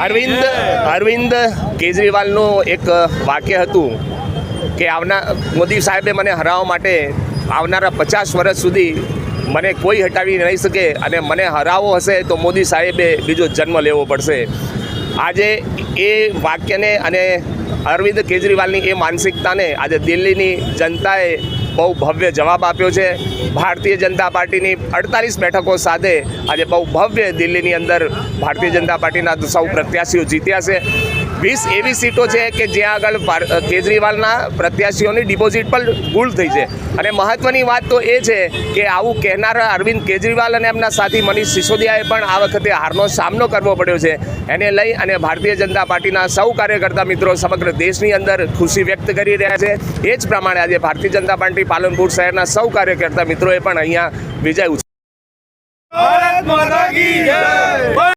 અરવિંદ કેજરીવાલનું એક વાક્ય હતું કે મોદી સાહેબે મને હરાવવા માટે આવનારા 50 વર્ષ સુધી મને કોઈ હટાવી નહીં શકે અને મને હરાવવો હશે તો મોદી સાહેબે બીજો જન્મ લેવો પડશે. આજે એ વાક્યને અને અરવિંદ કેજરીવાલની એ માનસિકતાને આજે દિલ્હીની જનતાએ બહુ ભવ્ય જવાબ આપ્યો છે. ભારતીય જનતા પાર્ટીની 48 બેઠકો સાથે આજે બહુ ભવ્ય દિલ્હીની અંદર ભારતીય જનતા પાર્ટીના સૌ પ્રત્યાશીઓ જીત્યા છે. 20 એવી સીટો છે કે જ્યાં આગળ કેજરીવાલના પ્રત્યાશીઓની ડિપોઝિટ પણ ગુલ થઈ છે. અને મહત્ત્વની વાત તો એ છે કે આવું કહેનારા અરવિંદ કેજરીવાલ અને એમના સાથી મનીષ સિસોદિયાએ પણ આ વખતે હારનો સામનો કરવો પડ્યો છે. એને લઈ અને ભારતીય જનતા પાર્ટીના સૌ કાર્યકર્તા મિત્રો સમગ્ર દેશની અંદર ખુશી વ્યક્ત કરી રહ્યા છે. એ જ પ્રમાણે આજે ભારતીય જનતા પાર્ટી પાલનપુર શહેરના સૌ કાર્યકર્તા મિત્રોએ પણ અહીંયા વિજય